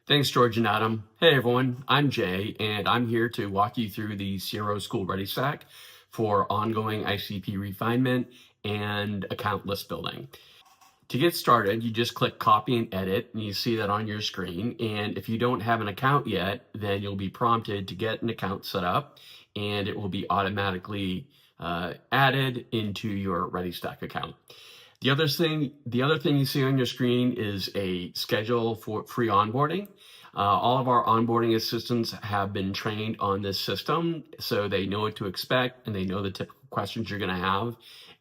Thanks, George and Adam. Hey, everyone. I'm Jay, and I'm here to walk you through the CRO School ReadyStack for ongoing ICP refinement and account list building. To get started, you just click copy and edit, and you see that on your screen. And if you don't have an account yet, then you'll be prompted to get an account set up, and it will be automatically added into your ReadyStack account. The other thing you see on your screen is a schedule for free onboarding. All of our onboarding assistants have been trained on this system, so they know what to expect and they know the typical questions you're going to have,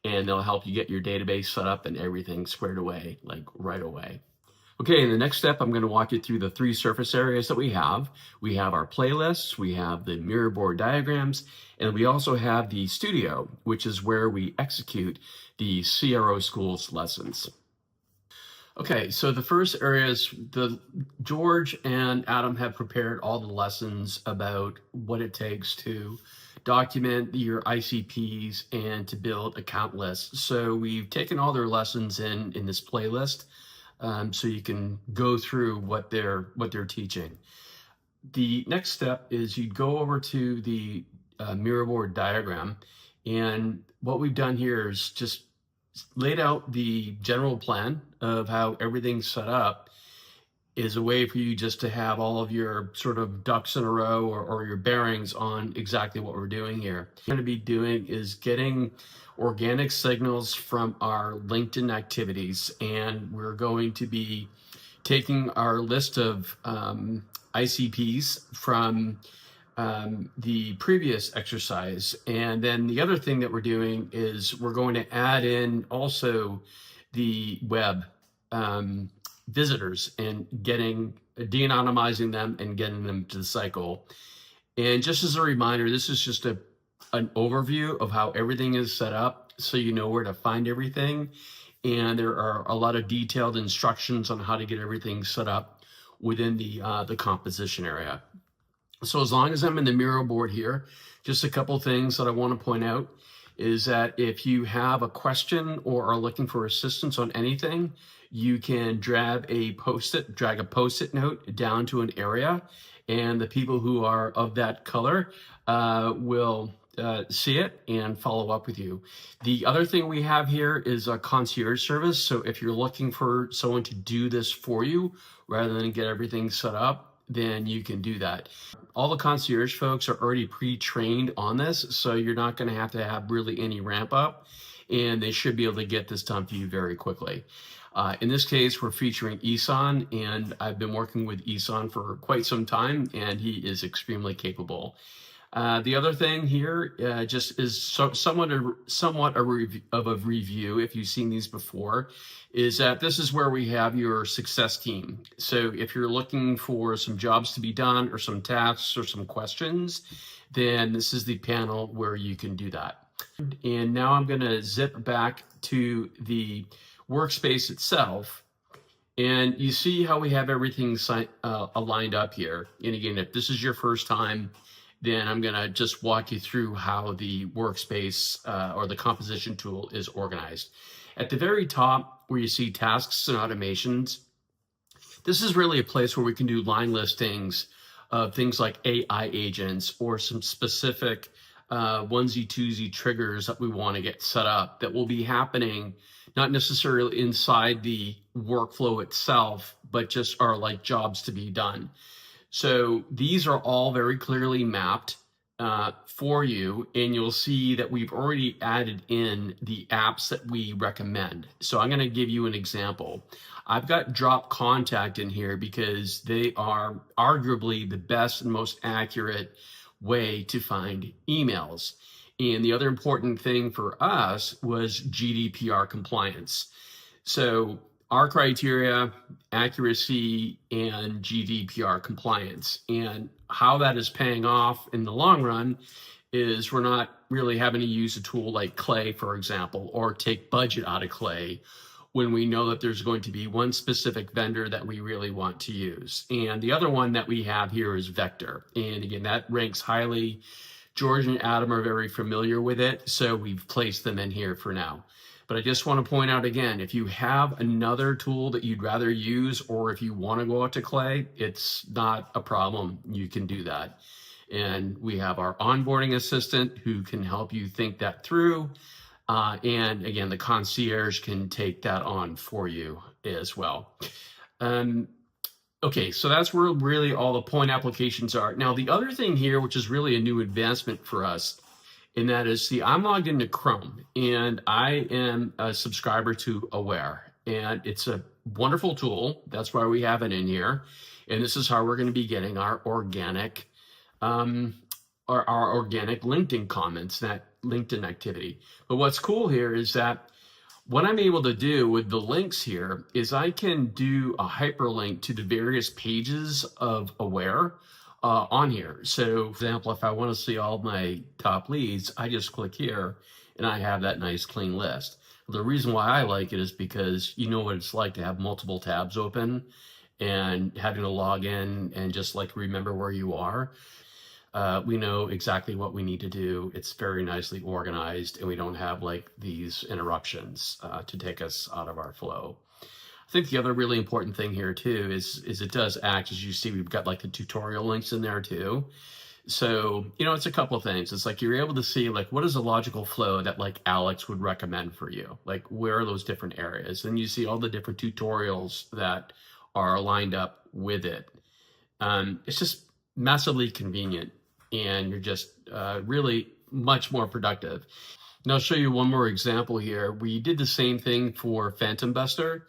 and they'll help you get your database set up and everything squared away, like right away. Okay, in the next step, I'm going to walk you through the three surface areas that we have. We have our playlists, we have the Miro board diagrams, and we also have the studio, which is where we execute the CRO Schools lessons. Okay, so the first areas, George and Adam have prepared all the lessons about what it takes to document your ICPs and to build account lists. So we've taken all their lessons in this playlist. So you can go through what they're teaching. The next step is you go over to the Miro board diagram, and what we've done here is just laid out the general plan of how everything's set up is a way for you just to have all of your sort of ducks in a row or your bearings on exactly what we're doing here. What we're going to be doing is getting organic signals from our LinkedIn activities, and we're going to be taking our list of ICPs from the previous exercise. And then the other thing that we're doing is we're going to add in also the web visitors and de-anonymizing them and getting them to the cycle. And just as a reminder, this is just an overview of how everything is set up so you know where to find everything. And there are a lot of detailed instructions on how to get everything set up within the composition area. So as long as I'm in the Miro board here, just a couple things that I want to point out is that if you have a question or are looking for assistance on anything, you can drag a post-it note down to an area, and the people who are of that color will see it and follow up with you. The other thing we have here is a concierge service. So if you're looking for someone to do this for you rather than get everything set up, then you can do that. All the concierge folks are already pre-trained on this, so you're not going to have really any ramp up, and they should be able to get this done for you very quickly. In this case, we're featuring Isan, and I've been working with Isan for quite some time, and he is extremely capable. The other thing here just is somewhat of a review, if you've seen these before, is that this is where we have your success team. So if you're looking for some jobs to be done or some tasks or some questions, then this is the panel where you can do that. And now I'm going to zip back to the workspace itself. And you see how we have everything aligned up here. And again, if this is your first time, then I'm going to just walk you through how the workspace or the composition tool is organized. At the very top, where you see tasks and automations, this is really a place where we can do line listings of things like AI agents or some specific onesie-twosie triggers that we want to get set up that will be happening not necessarily inside the workflow itself, but just are like jobs to be done. So these are all very clearly mapped for you, and you'll see that we've already added in the apps that we recommend. So I'm going to give you an example. I've got Dropcontact in here because they are arguably the best and most accurate way to find emails. And the other important thing for us was GDPR compliance. So our criteria, accuracy, and GDPR compliance. And how that is paying off in the long run is we're not really having to use a tool like Clay, for example, or take budget out of Clay when we know that there's going to be one specific vendor that we really want to use. And the other one that we have here is Vector. And again, that ranks highly. George and Adam are very familiar with it, so we've placed them in here for now. But I just want to point out again, if you have another tool that you'd rather use, or if you want to go out to Clay, it's not a problem. You can do that. And we have our onboarding assistant who can help you think that through. And again, the concierge can take that on for you as well. Okay, so that's where really all the point applications are. Now, the other thing here, which is really a new advancement for us, and that is, see, I'm logged into Chrome, and I am a subscriber to Aware, and it's a wonderful tool. That's why we have it in here, and this is how we're going to be getting our organic, our organic LinkedIn comments, that LinkedIn activity. But what's cool here is that what I'm able to do with the links here is I can do a hyperlink to the various pages of Aware on here. So, for example, if I want to see all my top leads, I just click here and I have that nice clean list. The reason why I like it is because you know what it's like to have multiple tabs open and having to log in and just like remember where you are. We know exactly what we need to do. It's very nicely organized, and we don't have like these interruptions to take us out of our flow. I think the other really important thing here too is it does act, as you see, we've got like the tutorial links in there too. So, you know, it's a couple of things. It's like you're able to see like what is a logical flow that like Alex would recommend for you? Like where are those different areas? And you see all the different tutorials that are lined up with it. It's just massively convenient, and you're just really much more productive. And I'll show you one more example here. We did the same thing for PhantomBuster.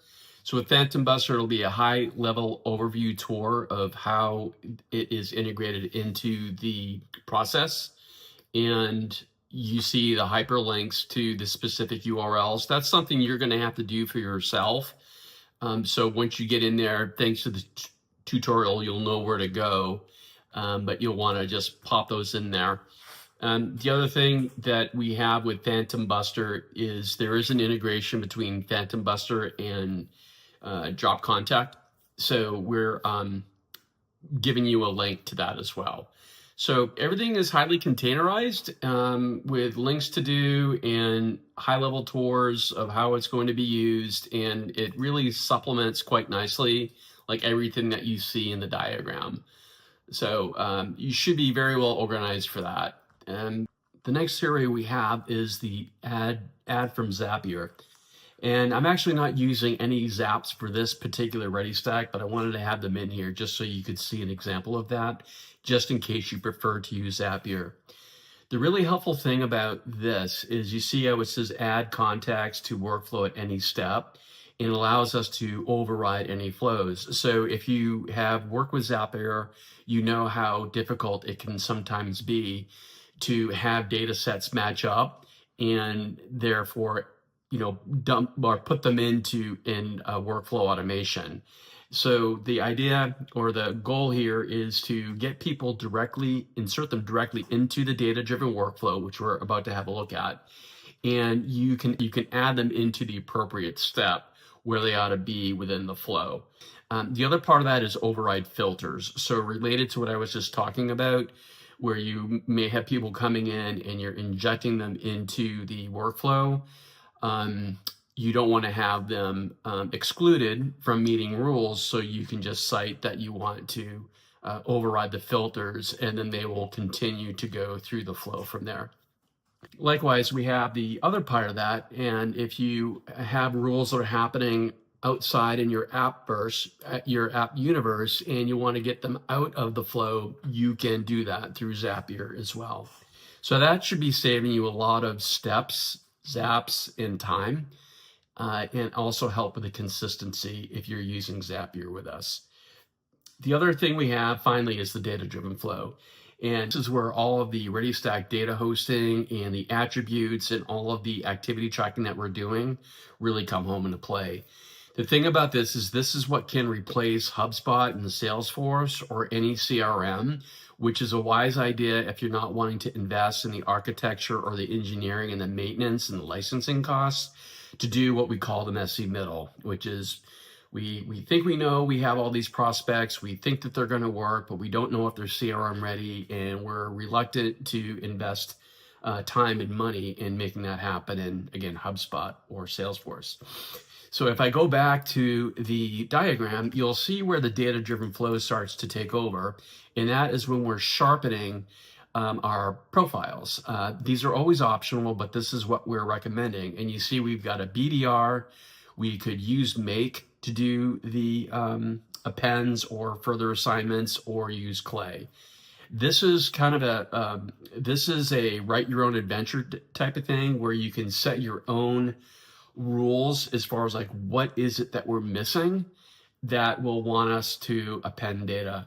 So with PhantomBuster, it'll be a high-level overview tour of how it is integrated into the process. And you see the hyperlinks to the specific URLs. That's something you're going to have to do for yourself. So once you get in there, thanks to the tutorial, you'll know where to go. But you'll want to just pop those in there. The other thing that we have with PhantomBuster is there is an integration between PhantomBuster and Dropcontact. So we're giving you a link to that as well. So everything is highly containerized with links to do and high-level tours of how it's going to be used. And it really supplements quite nicely like everything that you see in the diagram. So you should be very well organized for that. And the next area we have is the ad from Zapier. And I'm actually not using any Zaps for this particular ReadyStack, but I wanted to have them in here just so you could see an example of that, just in case you prefer to use Zapier. The really helpful thing about this is you see how it says add contacts to workflow at any step. It allows us to override any flows. So if you have worked with Zapier, you know how difficult it can sometimes be to have data sets match up and therefore, you know, dump or put them in workflow automation. So the idea or the goal here is to get people insert them directly into the data-driven workflow, which we're about to have a look at. And you can add them into the appropriate step where they ought to be within the flow. The other part of that is override filters. So related to what I was just talking about, where you may have people coming in and you're injecting them into the workflow, you don't want to have them excluded from meeting rules, so you can just cite that you want to override the filters, and then they will continue to go through the flow from there. Likewise, we have the other part of that, and if you have rules that are happening outside in your app universe, and you want to get them out of the flow, you can do that through Zapier as well. So that should be saving you a lot of steps, zaps, and time, and also help with the consistency if you're using Zapier with us. The other thing we have finally is the data-driven flow. And this is where all of the ReadyStack data hosting and the attributes and all of the activity tracking that we're doing really come home into play. The thing about this is what can replace HubSpot and Salesforce or any CRM, which is a wise idea if you're not wanting to invest in the architecture or the engineering and the maintenance and the licensing costs to do what we call the messy middle, which is we think we know we have all these prospects, we think that they're going to work, but we don't know if they're CRM ready, and we're reluctant to invest time and money in making that happen in, again, HubSpot or Salesforce. So if I go back to the diagram, you'll see where the data-driven flow starts to take over, and that is when we're sharpening our profiles. These are always optional, but this is what we're recommending. And you see we've got a BDR. We could use Make to do the appends or further assignments, or use Clay. This is kind of a write your own adventure type of thing, where you can set your own rules as far as like what is it that we're missing that will want us to append data.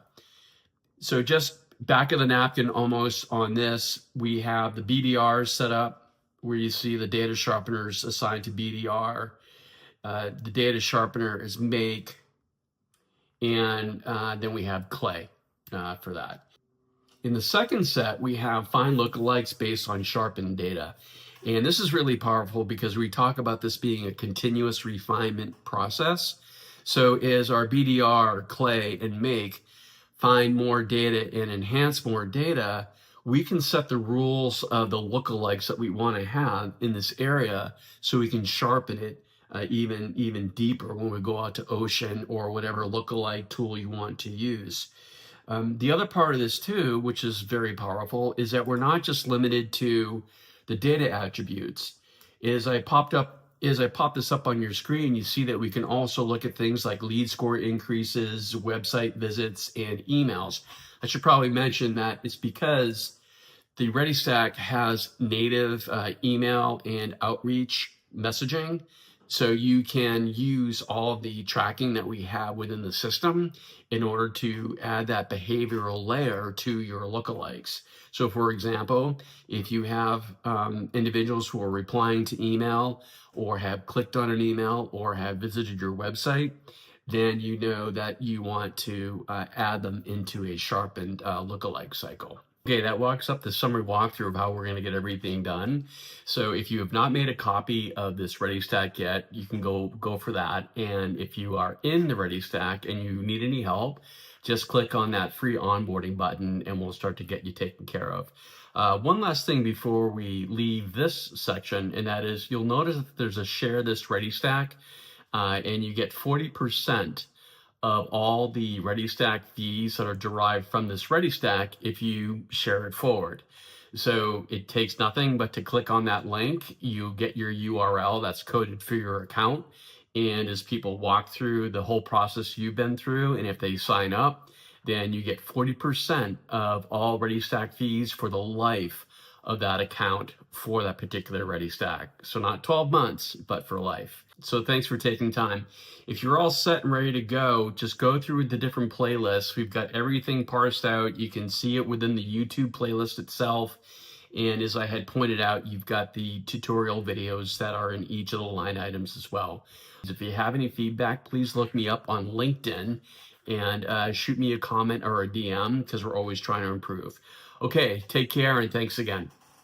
So just back of the napkin almost on this, we have the BDRs set up where you see the data sharpeners assigned to BDR. The data sharpener is Make, and then we have Clay for that. In the second set, we have find lookalikes based on sharpened data. And this is really powerful because we talk about this being a continuous refinement process. So as our BDR, Clay, and Make find more data and enhance more data, we can set the rules of the lookalikes that we want to have in this area so we can sharpen it even deeper when we go out to Ocean or whatever lookalike tool you want to use. The other part of this too, which is very powerful, is that we're not just limited to the data attributes. As I pop this up on your screen, you see that we can also look at things like lead score increases, website visits, and emails. I should probably mention that it's because the ReadyStack has native email and outreach messaging. So you can use all of the tracking that we have within the system in order to add that behavioral layer to your lookalikes. So for example, if you have individuals who are replying to email or have clicked on an email or have visited your website, then you know that you want to add them into a sharpened lookalike cycle. Okay, that walks up the summary walkthrough of how we're going to get everything done. So if you have not made a copy of this ReadyStack yet, you can go for that. And if you are in the ReadyStack and you need any help, just click on that free onboarding button and we'll start to get you taken care of. One last thing before we leave this section, and that is you'll notice that there's a share this ReadyStack and you get 40% of all the ReadyStack fees that are derived from this ReadyStack if you share it forward. So it takes nothing but to click on that link. You get your URL that's coded for your account. And as people walk through the whole process you've been through, and if they sign up, then you get 40% of all ReadyStack fees for the life of that account for that particular ReadyStack. So not 12 months, but for life. So thanks for taking time. If you're all set and ready to go, just go through the different playlists. We've got everything parsed out. You can see it within the YouTube playlist itself. And as I had pointed out, you've got the tutorial videos that are in each of the line items as well. If you have any feedback, please look me up on LinkedIn and shoot me a comment or a DM because we're always trying to improve. Okay, take care and thanks again.